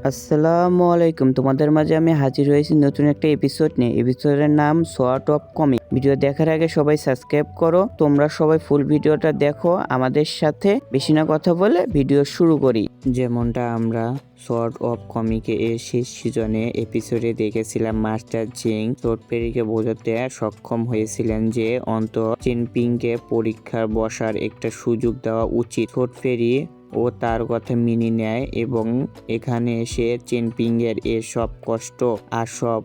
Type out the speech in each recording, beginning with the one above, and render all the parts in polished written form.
আসসালামু আলাইকুম। তোমাদের মাঝে আমি হাজির হয়েছি নতুন একটা এপিসোড নিয়ে। এপিসোডের নাম সর্ট অফ কমিক। ভিডিও দেখার আগে সবাই সাবস্ক্রাইব করো। তোমরা সবাই ফুল ভিডিওটা দেখো আমাদের সাথে। বেশি না কথা বলে ভিডিও শুরু করি। যেমনটা আমরা সর্ট অফ কমিকে এর শেষ সিজনে এপিসোডে দেখেছিলাম, মাস্টার জিং ছোটপেরিকে বোঝাতে সক্ষম হয়েছিলেন যে অন্তত চিনপিংকে পরীক্ষার বসার একটা সুযোগ দেওয়া উচিত। ছোটপেরি ও তার কথা মেনে নেয় এবং এখানে এসে চিনপিং এর সব কষ্ট আর সব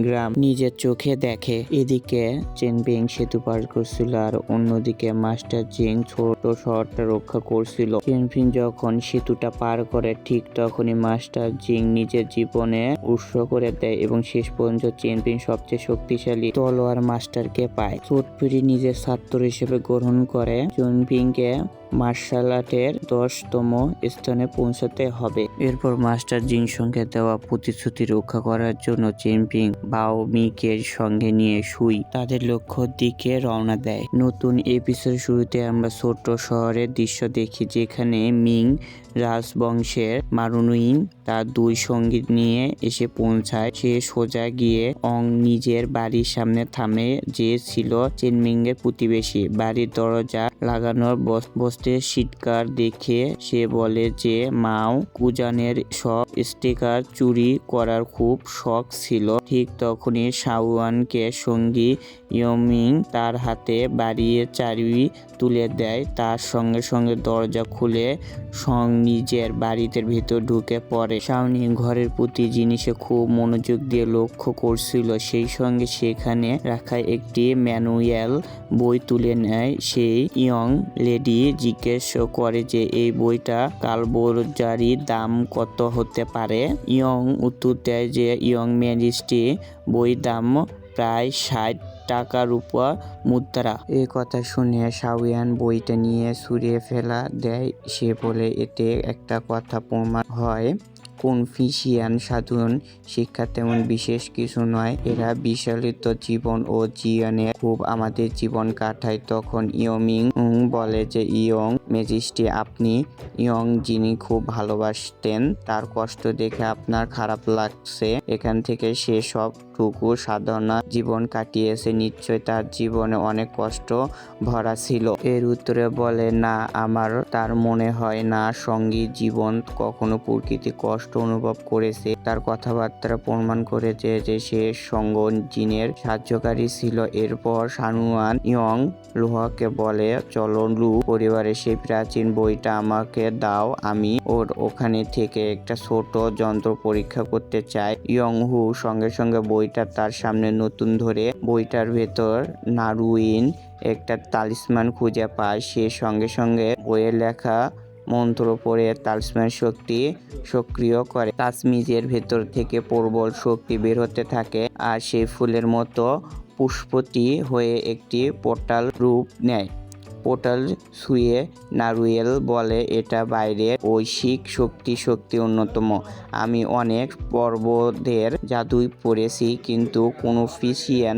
গ্রাম নিজের চোখে দেখে। এদিকে চিনপিং সেতু পার করছিল আর অন্যদিকে মাস্টার জিং ছোট শহরটা রক্ষা করছিল। চিনপিং যখন সেতুটা পার করে ঠিক তখনই মাস্টার জিং নিজের জীবনে উৎসর্গ করে দেয় এবং শেষ পর্যন্ত চিনপিং সবচেয়ে শক্তিশালী তলোয়ার মাস্টারকে পায়। ছোটপেরি নিজের ছাত্র হিসেবে গ্রহণ করে চিনপিংকে মার্শাল আর্টের 10তম স্থানে পৌঁছাতে হবে। এরপর মাস্টার জিং সঙ্গে দেওয়া প্রতিশ্রুতি রক্ষা করার জন্য চিনপিং বাও মিকে সঙ্গে নিয়ে সুই তাদের লক্ষ্যের দিকে রওনা দেয়। নতুন এপিসোড শুরুতে আমরা ছোট্ট শহরের দৃশ্য দেখি যেখানে মিং রাজবংশের মারুনুইন তার দুই সঙ্গী নিয়ে এসে পৌঁছায়। সে সোজা গিয়ে অং নিজের বাড়ির সামনে থামে, যে ছিল চিনমিং এর প্রতিবেশী। বাড়ির দরজা লাগানোর বসতে সিটকার দেখে সে বলে যে মাও কুজানের সব স্টিকার চুরি করার খুব শখ ছিল। ঠিক তখনই শাওয়ানকে সঙ্গী ইয়মিং তার হাতে বাড়িয়ে চাবি তুলে দেয়। তার সঙ্গে সঙ্গে দরজা খুলে সং নিজের বাড়িতে ভেতর ঢুকে পড়ে। শাওনি ঘরের প্রতি জিনিসে খুব মনোযোগ দিয়ে লক্ষ্য করছিল, সেই সঙ্গে সেখানে রাখা একটি ম্যানুয়াল বই তুলে নেয়। সেই ইয়ং লেডি জিজ্ঞেস করে যে এই বইটা কালবোজারির দাম কত হতে পারে। ইয়ং উত্তর দেয় যে ইয়ং ম্যাজিস্ট্রি বই দাম প্রায় 60 টাকার উপর মুদ্রা। এই কথা শুনে শাওয়ান বইটা নিয়ে ছুঁড়ে ফেলা দেয়। সে বলে এতে একটা কথা প্রমাণ হয়, কনফুসিয়ান সাধারণ শিক্ষা তেমন বিশেষ কিছু নয়, এরা বিশালিত জীবন ও জীবনে খুব আমাদের জীবন কাটায়। তখন ইয়মিং বলে যে ইয়ং ম্যাজিস্ট্রি, আপনি ইয়ং যিনি খুব ভালোবাসতেন তার কষ্ট দেখে আপনার খারাপ লাগছে। এখান থেকে সে সবটুকু সাধারণ জীবন কাটিয়েছে, নিশ্চয় তার জীবনে অনেক কষ্ট ভরা ছিল। এর উত্তরে বলে না, আমার তার মনে হয় না সঙ্গী জীবন কখনো প্রকৃতি কষ্ট অনুভব করেছে। তার কথাবার্তা প্রমাণ করেছে যে সে সঙ্গ জিনের সাহায্যকারী ছিল। এরপর শানুয়ান ইয়ং লুহাকে বলে, চলো লু পরিবারের সেই প্রাচীন বইটা আমাকে দাও, আমি ওখানে থেকে একটা ছোট যন্ত্র পরীক্ষা করতে চাই। ইয়ং হু সঙ্গে সঙ্গে বইটা তার সামনে নতুন ধরে বইটার ভেতর নারুইন একটা তালিস্মান খুঁজে পায়। সে সঙ্গে সঙ্গে বইয়ের লেখা মন্ত্র পড়ে তালিস্মান শক্তি সক্রিয় করে। তাসমিজের ভেতর থেকে প্রবল শক্তি বের হতে থাকে আর সেই ফুলের মতো পুষ্পটি হয়ে একটি পোর্টাল রূপ নেয়। পোর্টাল ছুঁয়ে নারুয়েল বলে, এটা বাইরের ঐশিক শক্তি অন্যতম। আমি অনেক পর্বতের জাদুই পড়েছি, কিন্তু কনফুসিয়ান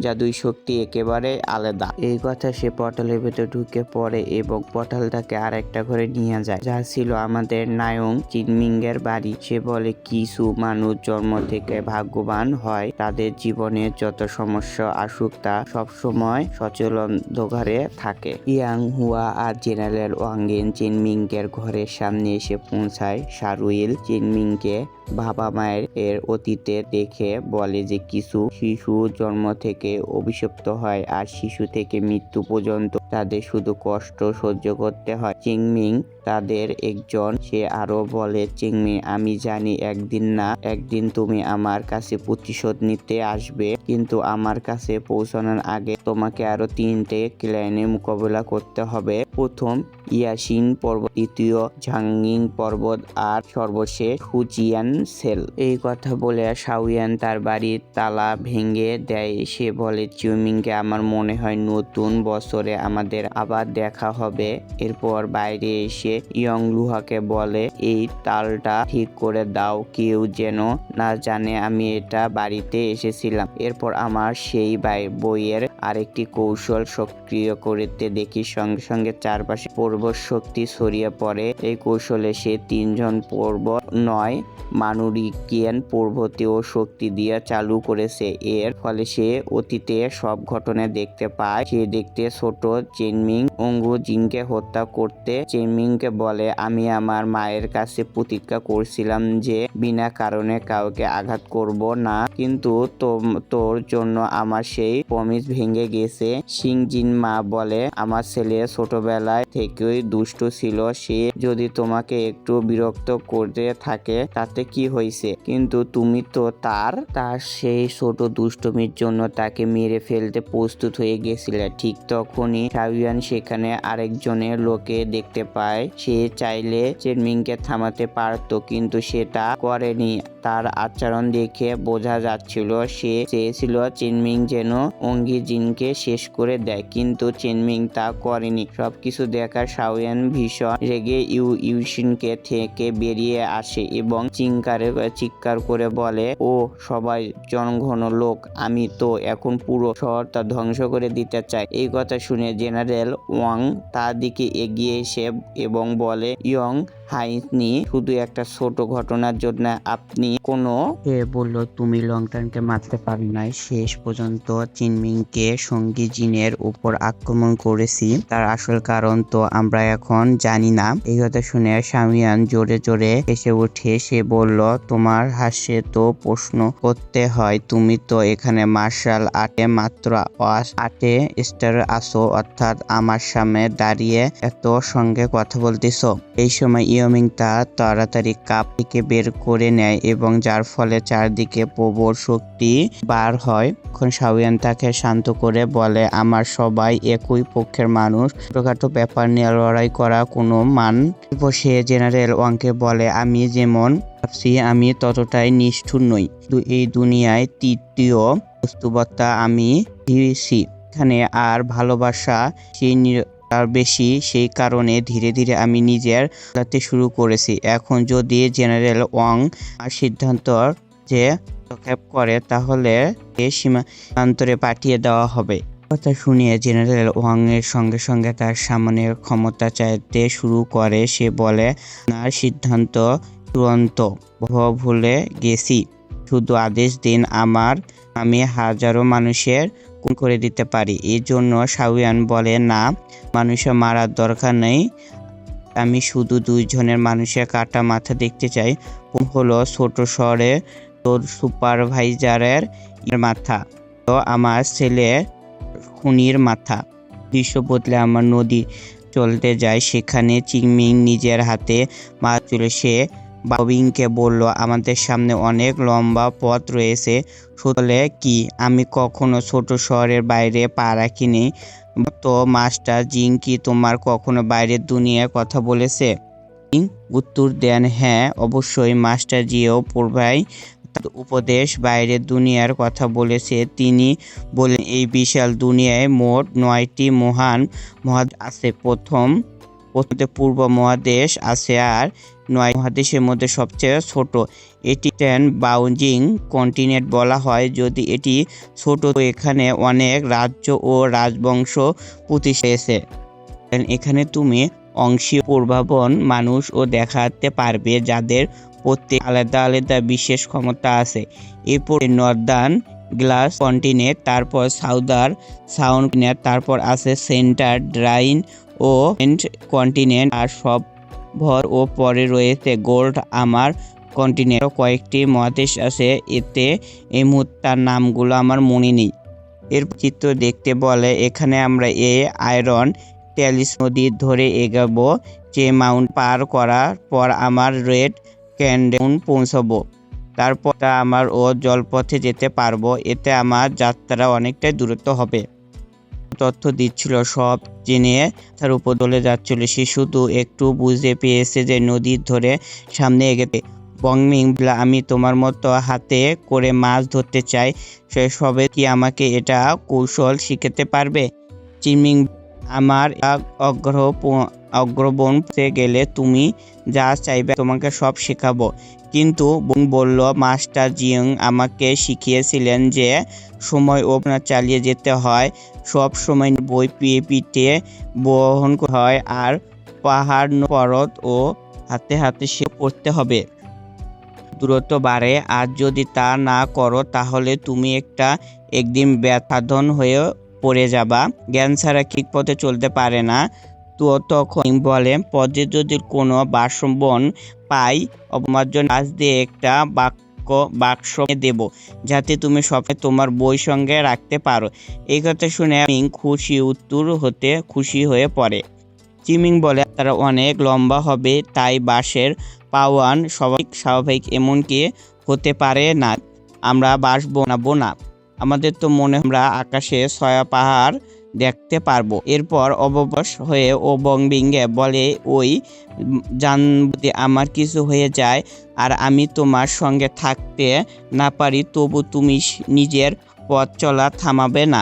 জাদুই শক্তি একেবারে আলাদা। এই কথা সে পোর্টালের ভেতর ঢুকে পড়ে এবং পোর্টালটাকে আরেকটা ঘরে নিয়ে যায়, যা ছিল আমাদের নায়ক চিনমিং এর বাড়ি। সে বলে কিছু মানুষ জন্ম থেকে ভাগ্যবান হয়, তাদের জীবনে যত সমস্যা আসুক তা সবসময় সচলন দোঘরে থাকে। ইয়াং হুয়া আর জেনারেল ওয়াংগিন চিনমিং এর ঘরের সামনে এসে পৌঁছায়। শারুইল চিনমিংকে বাবা মায়ের অতীতে দেখে বলে যে কিছু শিশু জন্ম থেকে অভিশপ্ত হয় আর শিশু থেকে মৃত্যু পর্যন্ত তাদের শুধু কষ্ট সহ্য করতে হয়। চিনমিং তাদের একজন। সে আরো বলে, চিনমিং, আমি জানি একদিন না একদিন তুমি আমার কাছে প্রতিশোধ নিতে আসবে, কিন্তু আমার কাছে পৌঁছানোর আগে তোমাকে আরো 3টে ক্লায়েন্টের মোকাবেলা করতে হবে। প্রথম ইয়াসিন পর্বত, দ্বিতীয় ঝাংনিং পর্বত আর সর্বশেষ ফুজিয়ান সেল। এই কথা বলে শাওয়ান তার বাড়ির তালা ভেঙে দেয়। সে বলে, চিনমিংকে, আমার মনে হয় নতুন বছরে আমাদের আবার দেখা হবে। এরপর বাইরে এসে ইয়ং লুহাকে বলে, এই তালটা ঠিক করে দাও, কেউ যেন না জানে আমি এটা বাড়িতে এসেছিলাম। এরপর আমার সেই বইয়ের আরেকটি কৌশল সক্রিয় করতে দেখি সঙ্গে সঙ্গে চারপাশে পর্বত শক্তি ছড়িয়ে পড়ে। এই কৌশলে সে 3জন পর্বত নয় মানুরিকিয়ান পর্বতীয় শক্তি দিয়ে চালু করেছে। এর ফলে সে অতীতে সব ঘটনা দেখতে পায়। সে দেখতে ছোট চেনমিং অঙ্গু জিনকে হত্যা করতে চেনমিংকে বলে, আমি আমার মায়ের কাছে প্রতিজ্ঞা করছিলাম যে বিনা কারণে কাউকে আঘাত করব না, কিন্তু তোর জন্য আমার সেই প্রমিস ভেঙে গেছে। সিংজিন মা বলে, আমার ছেলে ছোটবেলায় থেকেই দুষ্ট ছিল, সে যদি তোমাকে একটু বিরক্ত করতে থাকে তাতে কি হয়েছে, কিন্তু তুমি তো তার সেই ছোট দুষ্টমির জন্য তাকে মেরে ফেলতে প্রস্তুত হয়ে গেছিলে। ঠিক তখনই শাওয়ান সেখানে আরেকজনের লোকে দেখতে পায়। সে চাইলে চেনমিংকে থামাতে পারত, কিন্তু সেটা করেনি। তার আচরণ দেখে বোঝা যাচ্ছিল সে চেয়েছিল চেনমিং যেন অঙ্গি জিনকে শেষ করে দেয়, কিন্তু চেনমিং তা করেনি। সবকিছু দেখার শাওয়ান ভীষণ রেগে ইউশিনকে থেকে বেরিয়ে আসে এবং চিৎকার করে বলে, ও সবাই জনঘন লোক, আমি তো এখন পুরো শহরটা ধ্বংস করে দিতে চাই। এই কথা শুনে জেনারেল ওয়াং তার দিকে এগিয়ে এসে এবং বলে, ইয়ং হাইনি, শুধু একটা ছোট ঘটনার জন্য আপনি সে বলল, তুমি লংটানকে মারতে পারি নাই। শেষ পর্যন্ত চিনমিংকে সঙ্গী জিনের উপর আক্রমণ করেছি, তার আসল কারণ তো আমরা এখন জানি না। এই কথা শুনে শাওয়ান জোরে জোরে হেসে উঠে সে বলল, তোমার হাসে তো প্রশ্ন করতে হয়, তুমি তো এখানে মার্শাল আর্টে মাত্র 8 স্টার আসো, অর্থাৎ আমার সামনে দাঁড়িয়ে এত সঙ্গে কথা বলতেছ। এই সময় ইয়মিং তা তাড়াতাড়ি কাপ থেকে বের করে নেয় এবং যার ফলে চারদিকে প্রবল শক্তি বার হয়। এখন শাওয়ান তাকে শান্ত করে বলে, আমার সবাই একই পক্ষের মানুষ, ছোটখাটো ব্যাপার নিয়ে লড়াই করা কোনো সে জেনারেল ওয়াংকে বলে, আমি যেমন ভাবছি আমি ততটাই নিষ্ঠুর নই, কিন্তু এই দুনিয়ায় তৃতীয় বস্তুবতা আমি দিয়েছি এখানে, আর ভালোবাসা সেই আর বেশি, সেই কারণে ধীরে ধীরে আমি নিজের বদলাতে শুরু করেছি। এখন যদি জেনারেল ওয়াং আর সিদ্ধান্ত যে হস্তক্ষেপ করে তাহলে সীমান্তরে পাঠিয়ে দেওয়া হবে। কথা শুনিয়ে জেনারেল ওয়াং এর সঙ্গে সঙ্গে তার সামনের ক্ষমতা চাইতে শুরু করে। সে বলে, না, সিদ্ধান্ত চূড়ান্ত, ভুলে গেছি, শুধু আদেশ দিন, আমি হাজারো মানুষের খুন করে দিতে পারি। এই জন্য শাওয়ান বলে, না, মানুষের মারার দরকার নেই, আমি শুধু 2 জনের মানুষের কাটা মাথা দেখতে চাই। হলো ছোট শহরে তোর সুপারভাইজারের মাথা, তো আমার ছেলে খুনির মাথা। দৃশ্য বদলে আমার নদী চলতে যায়, সেখানে চিংমিং নিজের হাতে মাছ তুলে সে বাওবিংকে বলল, আমাদের সামনে অনেক লম্বা পথ রয়েছে, সত্যি কি আমি কখনো ছোট শহরের বাইরে পা রাখিনি, তো মাস্টার জিং কি তোমার কখনো বাইরের দুনিয়ার কথা বলেছে? উত্তর দেন, হ্যাঁ অবশ্যই, মাস্টার জিও পূর্বাই উপদেশ বাইরের দুনিয়ার কথা বলেছে। তিনি বলেন, এই বিশাল দুনিয়ায় মোট 9টি মহান মহাদেশ আছে। প্রথমে পূর্ব মহাদেশ আছে, আর 9 মহাদেশের মধ্যে সবচেয়ে ছোট এটি বাউজিং কন্টিনেন্ট বলা হয়। যদি এটি ছোট, তো এখানে অনেক রাজ্য ও রাজবংশ প্রতিষ্ঠা হয়েছে। এখানে তুমি অংশীয় পূর্বাবন মানুষ ও দেখাতে পারবে, যাদের প্রত্যেক আলাদা আলাদা বিশেষ ক্ষমতা আছে। এরপর নর্দার্ন গ্লাস কন্টিনেন্ট, তারপর সাউদার্ন সাউন্ড কন্টিনেন্ট, তারপর আছে সেন্টার ড্রাইন ও কন্টিনেন্ট, আর সব ভর ও পরে রয়েছে গোল্ড আমার কন্টিনেন্ট। কয়েকটি মহাদেশ আছে, এই মুহূর্তের নামগুলো আমার মনে নেই। এর চিত্র দেখতে বলে, এখানে আমরা আয়রন টেলিস নদী ধরে এগাবো, যে মাউন্ট পার করার পর আমার রেড ক্যান্ডন পৌঁছাবো, তারপর আমার জলপথে যেতে পারবো, এতে আমার যাত্রা অনেকটাই দূরত্ব হবে। তথ্য দিচ্ছিল, সব জেনে তার উপর দলে যাচ্ছিল। সে শুধু একটু বুঝতে পেয়েছে যে নদীর ধরে সামনে এগোতে। বংমিং, আমি তোমার মতো হাতে করে মাছ ধরতে চাই, সবে কি আমাকে এটা কৌশল শিখাতে পারবে? চিনমিং, আমার অগ্রবন গেলে তুমি যা চাইবে তোমাকে সব শেখাবো। কিন্তু বোন বলল, মাস্টার জিয়ং আমাকে শিখিয়েছিলেন যে সময় ও চালিয়ে যেতে হয়, সব সময় বই পিঠে বহন হয় আর পাহাড় পর্বত ও হাতে হাতে সে করতে হবে। দূরত্ব বাড়ে আর যদি তা না করো তাহলে তুমি একদিন ব্যথাধন হয়ে পড়ে যাবা। জ্ঞান ছাড়া ঠিক পথে চলতে পারে না। তো তখন বলে, পদে যদি কোনো বাসবন পাই অপমার্জন আজ দিয়ে একটা বাক্স দেব, যাতে তুমি সবসময় তোমার বই সঙ্গে রাখতে পারো। এই কথা শুনে আমি খুশি হয়ে পড়ে। চিমিং বলে, তারা অনেক লম্বা হবে, তাই বাঁশের পাওয়ান স্বাভাবিক এমনকি হতে পারে না। আমরা বাঁশ বানাবো না, আমাদের তো মনে আমরা আকাশে 6 পাহাড় দেখতে পারবো। এরপর অবশ হয়ে ও বংবিংয়ে বলে, ওই যদি আমার কিছু হয়ে যায় আর আমি তোমার সঙ্গে থাকতে না পারি, তবু তুমি নিজের পথ চলা থামাবে না।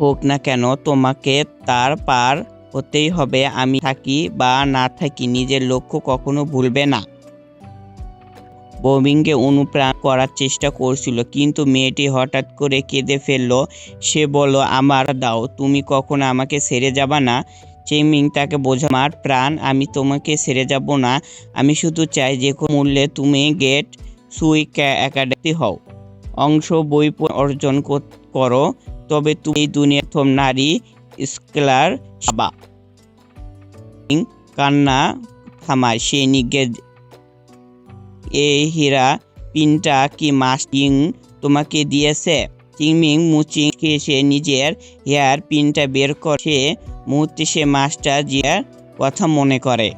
হোক না কেন তোমাকে তার পার হতেই হবে। আমি থাকি বা না থাকি নিজের লক্ষ্য কখনো ভুলবে না। বমিংকে অনুপ্রাণ করার চেষ্টা করছিল, কিন্তু মেয়েটি হঠাৎ করে কেঁদে ফেলল। সে বলল, আমার দাও, তুমি কখনো আমাকে ছেড়ে যাবা না। চিমিং তাকে বোঝা, আমার প্রাণ, আমি তোমাকে ছেড়ে যাব না। আমি শুধু চাই যে কোনো মূল্যে তুমি গেট সুই একাডেমি হও, অংশ বই অর্জন করো, তবে তুমি এই দুনিয়ার প্রথম নারী স্কলার হবা। কান্না থামায়, সে নিগে, এই হীরা পিনটা কি মাস্টিং তোমাকে দিয়েছে? চিমিং মুচিং সে নিজের হেয়ার পিনটা বের করে। মুহূর্তে সে মাস্টার জিয়ার কথা মনে করে।